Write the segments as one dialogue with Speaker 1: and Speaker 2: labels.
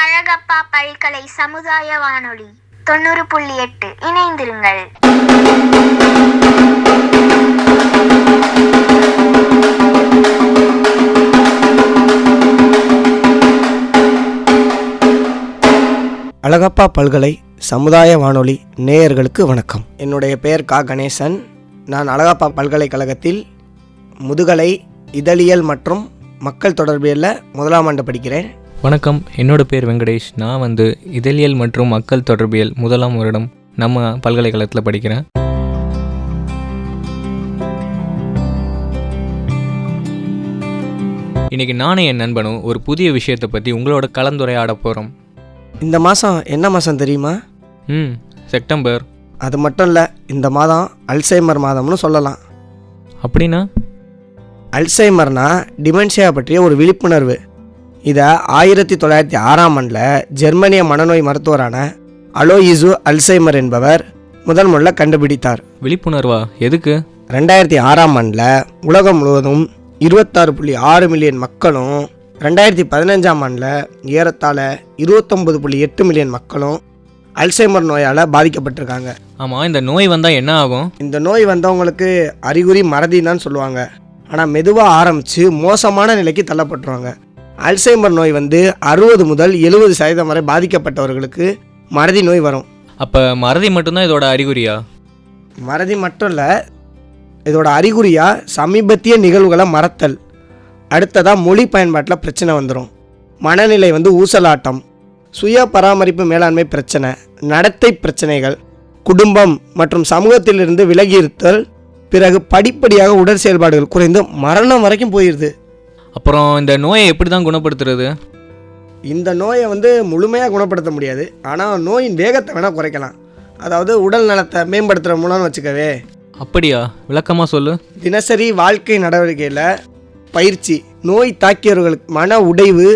Speaker 1: அழகப்பா பல்கலை சமுதாய வானொலி 90.8 இணைந்திருங்கள்.
Speaker 2: அழகப்பா பல்கலை சமுதாய வானொலி நேயர்களுக்கு வணக்கம். என்னுடைய பெயர் கா கணேசன். நான் அழகப்பா பல்கலைக்கழகத்தில் முதுகலை இதழியல் மற்றும் மக்கள் தொடர்பியலில் 1ஆம் ஆண்டு படிக்கிறேன்.
Speaker 3: வணக்கம், என்னோட பேர் வெங்கடேஷ். நான் இதழியல் மற்றும் மக்கள் தொடர்பியல் 1ஆம் வருடம் நம்ம பல்கலைக்கழகத்தில் படிக்கிறேன். இன்றைக்கி நானும் என் நண்பனும் ஒரு புதிய விஷயத்தை பற்றி உங்களோட கலந்துரையாட போகிறோம்.
Speaker 2: இந்த மாதம் என்ன மாதம் தெரியுமா?
Speaker 3: செப்டம்பர்.
Speaker 2: அது மட்டும் இல்லை, இந்த மாதம் அல்சைமர் மாதம்னு சொல்லலாம்.
Speaker 3: அப்படின்னா?
Speaker 2: அல்சைமர்னா டிமென்ஷியா பற்றிய ஒரு விழிப்புணர்வு. இதை 1906ஆம் ஆண்டில் ஜெர்மனிய மனநோய் மருத்துவரான அலோயிசு அல்சைமர் என்பவர் முதல்ல கண்டுபிடித்தார்.
Speaker 3: விழிப்புணர்வா? எதுக்கு?
Speaker 2: 2006ஆம் ஆண்டில் உலகம் முழுவதும் 26.6 மில்லியன் மக்களும் 2015ஆம் ஆண்டில் ஏறத்தாழ 29.8 மில்லியன் மக்களும் அல்சைமர் நோயால் பாதிக்கப்பட்டிருக்காங்க.
Speaker 3: ஆமாம், இந்த நோய் வந்தால் என்ன ஆகும்?
Speaker 2: இந்த நோய் வந்தவங்களுக்கு அறிகுறி மறதின்னு தான் சொல்லுவாங்க. ஆனால் மெதுவாக ஆரம்பித்து மோசமான நிலைக்கு தள்ளப்பட்டுருவாங்க. அல்சைமர் நோய் 60 முதல் 70% வரை பாதிக்கப்பட்டவர்களுக்கு மறதி நோய் வரும்.
Speaker 3: அப்போ மறதி மட்டும்தான் இதோட அறிகுறியா?
Speaker 2: மறதி மட்டும் இல்லை, இதோட அறிகுறியாக சமீபத்திய நிகழ்வுகளை மறத்தல். அடுத்ததாக மொழி பயன்பாட்டில் பிரச்சனை வந்துடும். மனநிலை ஊசலாட்டம், சுய பராமரிப்பு மேலாண்மை பிரச்சனை, நடத்தை பிரச்சனைகள், குடும்பம் மற்றும் சமூகத்திலிருந்து விலகியிருத்தல், பிறகு படிப்படியாக உடல் செயல்பாடுகள் குறைந்து மரணம் வரைக்கும் போயிடுது.
Speaker 3: அப்புறம் இந்த நோயை எப்படி தான் குணப்படுத்துறது?
Speaker 2: இந்த நோயை முழுமையாக குணப்படுத்த முடியாது, ஆனால் நோயின் வேகத்தை வேணால் குறைக்கலாம். அதாவது உடல் நலத்தை மேம்படுத்துகிற மூலம்னு வச்சுக்கவே.
Speaker 3: அப்படியா? விளக்கமாக சொல்லு.
Speaker 2: தினசரி வாழ்க்கை நடவடிக்கையில் பயிற்சி, நோய் தாக்கியவர்களுக்கு மன உடைவு,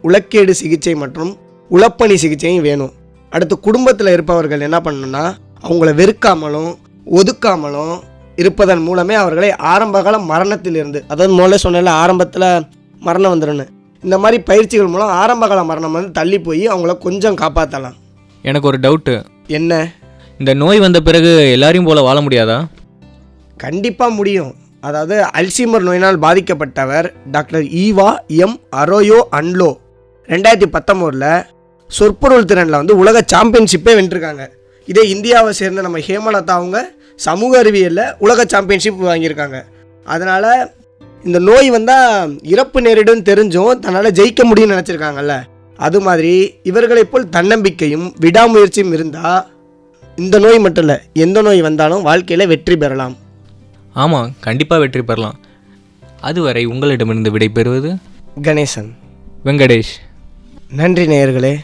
Speaker 2: உளக்கேடு சிகிச்சை மற்றும் உளப்பணி சிகிச்சையும் வேணும். அடுத்து குடும்பத்தில் இருப்பவர்கள் என்ன பண்ணணும்னா, அவங்கள வெறுக்காமலும் ஒதுக்காமலும் இருப்பதன் மூலமே அவர்களை ஆரம்பகால மரணத்திலிருந்து, அதாவது முதல்ல சொன்ன ஆரம்பத்தில் மரணம் வந்துடுன்னு, இந்த மாதிரி பயிற்சிகள் மூலம் ஆரம்பகால மரணம் தள்ளி போய் அவங்கள கொஞ்சம் காப்பாற்றலாம்.
Speaker 3: எனக்கு ஒரு டவுட்டு.
Speaker 2: என்ன?
Speaker 3: இந்த நோய் வந்த பிறகு எல்லாரையும் போல வாழ முடியாதா?
Speaker 2: கண்டிப்பாக முடியும். அதாவது அல்சைமர் நோயினால் பாதிக்கப்பட்டவர் டாக்டர் ஈவா எம் அரோயோ அன்லோ 2019 சொற்பொருள் திறனில் உலக சாம்பியன்ஷிப்பே வென்றிருக்காங்க. இதே இந்தியாவை சேர்ந்த நம்ம ஹேமலதா அவங்க சமூக அறிவியலில் உலக சாம்பியன்ஷிப் வாங்கியிருக்காங்க. அதனால் இந்த நோய் வந்தால் இறப்பு நேரிடும் தெரிஞ்சும் தன்னால் ஜெயிக்க முடியும்னு நினச்சிருக்காங்கல்ல, அது மாதிரி இவர்களை போல் தன்னம்பிக்கையும் விடாமுயற்சியும் இருந்தால் இந்த நோய் மட்டும் இல்லை, எந்த நோய் வந்தாலும் வாழ்க்கையில் வெற்றி பெறலாம்.
Speaker 3: ஆமாம், கண்டிப்பாக வெற்றி பெறலாம். அதுவரை உங்களிடமிருந்து விடைபெறுவது
Speaker 2: கணேசன்.
Speaker 3: வெங்கடேஷ்.
Speaker 2: நன்றி நேயர்களே.